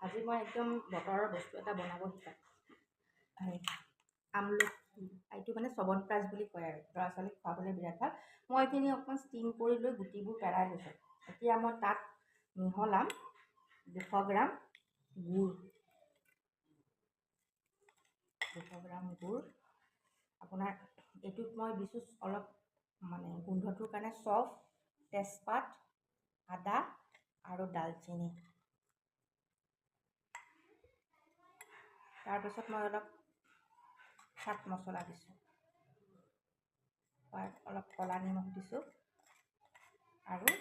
আজি মই একদম বতৰৰ বস্তু এটা বনাব শিকাম। আমলখি এইটো মানে চবনপ্ৰাচ বুলি কয় আৰু ল'ৰা ছোৱালীক খুৱাবলৈ বিৰাট ভাল। মই এইখিনি অকণমান ষ্টিম কৰি লৈ গুটিবোৰ পেলাই লৈছোঁ। এতিয়া মই তাত মিহলাম 200 গ্ৰাম গুড়। 200 গ্ৰাম গুড় আপোনাৰ এইটোত মই দিছোঁ অলপ মানে গোন্ধটোৰ কাৰণে চফ, তেজপাত, আদা আৰু ডালচেনি। তাৰপিছত মই অলপ চাট মছলা দিছোঁ, অলপ ক'লা নিমখ দিছোঁ আৰু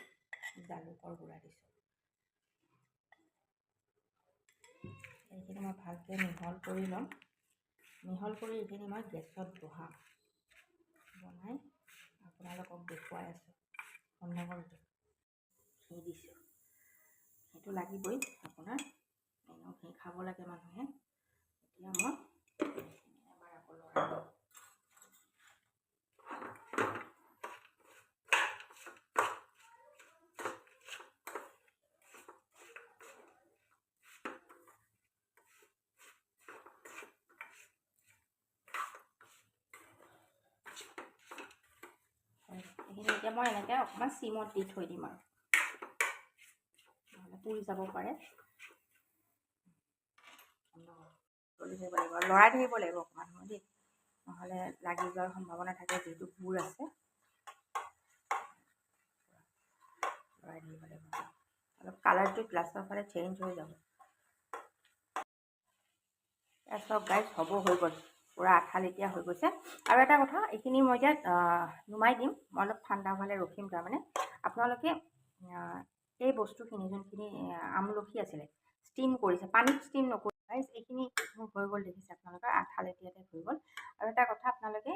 জালুকৰ গুড়া দিছোঁ। এইখিনি মই ভালকৈ মিহল কৰি ল'ম। মিহল কৰি এইখিনি মই গেছত বহাই আপোনালোকক দেখুৱাই আছোঁ। সন্ধানৰটো ঘি দিছোঁ, সেইটো লাগিবই আপোনাৰ, এনেও ঘি খাব লাগে মানুহে। এতিয়া মই এবাৰ আকৌ লৰাই দিম। এইখিনি এতিয়া মই এনেকৈ অকণমান চিমত দি থৈ দিম আৰু নহ'লে পুৰি যাব পাৰে। লৰাই থাকিব লাগিব অকণমান সময় দেই, নহ'লে লাগি যোৱাৰ সম্ভাৱনা থাকে, যিহেতু গুড় আছে। লৰাই থাকিব লাগিব, অলপ কালাৰটো গ্লাছৰ ফালে চেঞ্জ হৈ যাব। চব গাইজ হ'ব, হৈ গ'ল, পূৰা আঠালেটীয়া হৈ গৈছে। আৰু এটা কথা, এইখিনি মই এতিয়া নুমাই দিম, মই অলপ ঠাণ্ডা হ'লে ৰখিম। তাৰমানে আপোনালোকে এই বস্তুখিনি যোনখিনি আমলখি আছিলে ষ্টিম কৰিছে, পানীত ষ্টিম নকৰি গাইজ, এইখিনি মোৰ হৈ গ'ল, দেখিছে আপোনালোকৰ আঠালেটীয়াতে হৈ গ'ল। আৰু এটা কথা, আপোনালোকে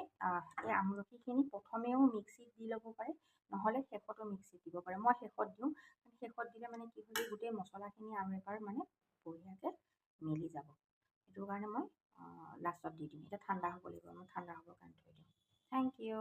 এই আমলখিখিনি প্ৰথমেও মিক্সিত দি ল'ব পাৰে, নহ'লে শেষতো মিক্সিত দিব পাৰে। মই শেষত দিওঁ, শেষত দিলে মানে কি হয়, গোটেই মছলাখিনি আৰু এবাৰ মানে বঢ়িয়াকৈ মিলি যাব। সেইটো কাৰণে মই লাষ্টত দি দিম। এতিয়া ঠাণ্ডা হ'ব লাগিব, মই ঠাণ্ডা হ'বৰ কাৰণে থৈ দিম। Thank U.